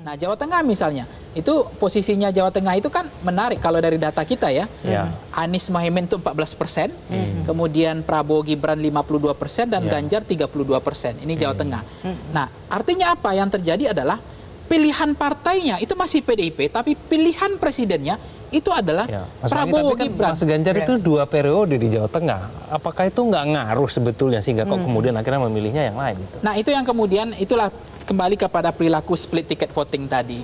Nah, Jawa Tengah misalnya, itu posisinya Jawa Tengah itu kan menarik kalau dari data kita ya. Anies Mohaimin itu 14%, kemudian Prabowo Gibran 52% dan Ganjar 32%. Ini Jawa Tengah. Nah, artinya apa yang terjadi adalah pilihan partainya itu masih PDIP, tapi pilihan presidennya itu adalah Prabowo Gibran. Mas Ganjar itu 2 periode di Jawa Tengah. Apakah itu nggak ngaruh sebetulnya sehingga kok kemudian akhirnya memilihnya yang lain gitu? Nah, itu yang kemudian itulah kembali kepada perilaku split ticket voting tadi.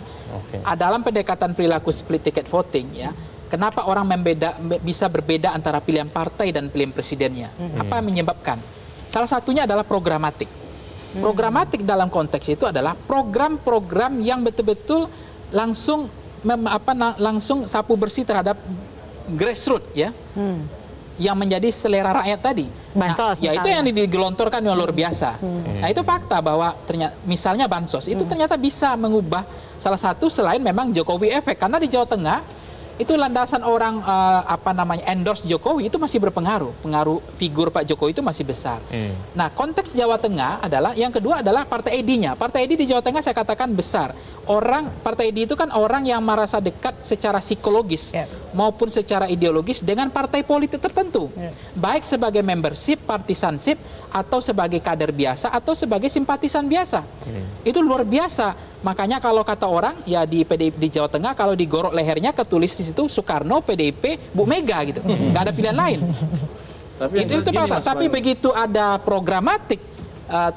Dalam pendekatan perilaku split ticket voting ya, kenapa orang bisa berbeda antara pilihan partai dan pilihan presidennya? Apa yang menyebabkan? Salah satunya adalah programatik. Programatik dalam konteks itu adalah program-program yang betul-betul langsung langsung sapu bersih terhadap grassroots ya. Yang menjadi selera rakyat tadi. Bansos, ya itu yang digelontorkan yang luar biasa. Nah, itu fakta bahwa ternyata misalnya bansos itu ternyata bisa mengubah salah satu selain memang Jokowi efek, karena di Jawa Tengah itu landasan orang endorse Jokowi itu masih berpengaruh. Pengaruh figur Pak Jokowi itu masih besar. Nah, konteks Jawa Tengah adalah yang kedua adalah Partai ID-nya. Partai ID di Jawa Tengah saya katakan besar. Partai ID itu kan orang yang merasa dekat secara psikologis maupun secara ideologis dengan partai politik tertentu. Baik sebagai membership, partisanship, atau sebagai kader biasa atau sebagai simpatisan biasa. Itu luar biasa. Makanya kalau kata orang ya di PDIP di Jawa Tengah kalau digorok lehernya ketulis di situ Soekarno, PDIP, Bu Mega gitu. Nggak ada pilihan lain. Itu fakta. Tapi begitu ada programatik,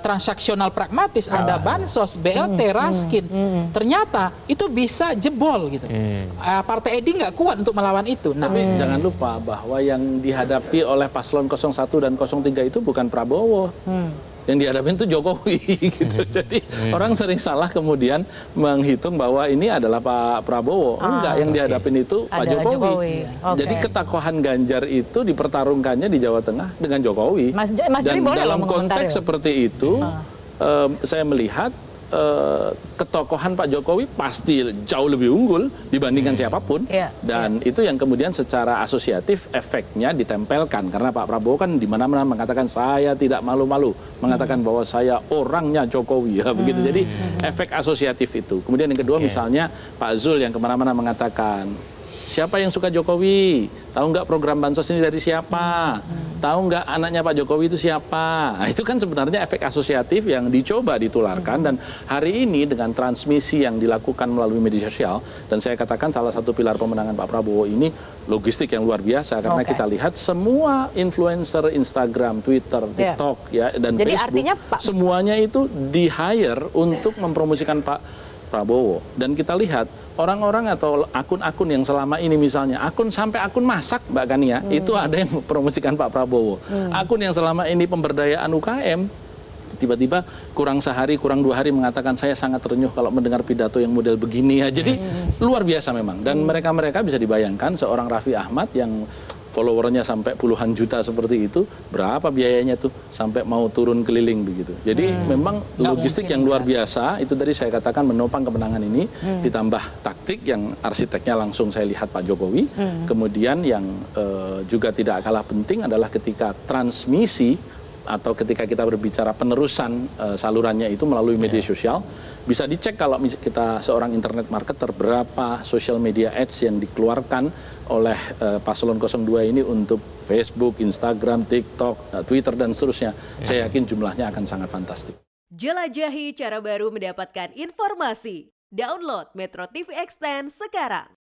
transaksional pragmatis, ada bansos, BLT, Raskin, ternyata itu bisa jebol gitu. Partai Edi nggak kuat untuk melawan itu. Nah, tapi jangan lupa bahwa yang dihadapi oleh paslon 01 dan 03 itu bukan Prabowo. Yang dihadapin itu Jokowi gitu. Jadi orang sering salah kemudian menghitung bahwa ini adalah Pak Prabowo. Enggak, yang dihadapin itu Pak Jokowi. Jadi ketakohan Ganjar itu dipertarungkannya di Jawa Tengah dengan Jokowi. Mas Dan boleh dalam konteks seperti itu, saya melihat ketokohan Pak Jokowi pasti jauh lebih unggul dibandingkan siapapun. Dan itu yang kemudian secara asosiatif efeknya ditempelkan. Karena Pak Prabowo kan di mana-mana mengatakan saya tidak malu-malu. Mengatakan bahwa saya orangnya Jokowi. Ya, begitu. Jadi efek asosiatif itu. Kemudian yang kedua misalnya Pak Zul yang kemana-mana mengatakan siapa yang suka Jokowi? Tahu nggak program bansos ini dari siapa? Tahu nggak anaknya Pak Jokowi itu siapa? Nah, itu kan sebenarnya efek asosiatif yang dicoba ditularkan. Dan hari ini dengan transmisi yang dilakukan melalui media sosial, dan saya katakan salah satu pilar pemenangan Pak Prabowo ini logistik yang luar biasa. Karena kita lihat semua influencer Instagram, Twitter, TikTok ya, dan jadi Facebook, semuanya itu di-hire untuk mempromosikan Pak Prabowo. Dan kita lihat orang-orang atau akun-akun yang selama ini misalnya sampai akun masak Mbak Kania itu ada yang mempromosikan Pak Prabowo. Akun yang selama ini pemberdayaan UKM tiba-tiba kurang sehari, kurang 2 hari mengatakan saya sangat terenyuh kalau mendengar pidato yang model begini ya. Jadi luar biasa memang. Dan mereka-mereka bisa dibayangkan seorang Raffi Ahmad yang followernya sampai puluhan juta seperti itu, berapa biayanya tuh sampai mau turun keliling begitu. Jadi memang logistik yang luar biasa, itu tadi saya katakan menopang kemenangan ini, ditambah taktik yang arsiteknya langsung saya lihat Pak Jokowi. Kemudian yang juga tidak kalah penting adalah ketika transmisi atau ketika kita berbicara penerusan salurannya itu melalui media sosial, bisa dicek kalau kita seorang internet marketer berapa social media ads yang dikeluarkan oleh paslon 02 ini untuk Facebook, Instagram, TikTok, Twitter dan seterusnya. Saya yakin jumlahnya akan sangat fantastik. Jelajahi cara baru mendapatkan informasi. Download Metro TV Extend sekarang.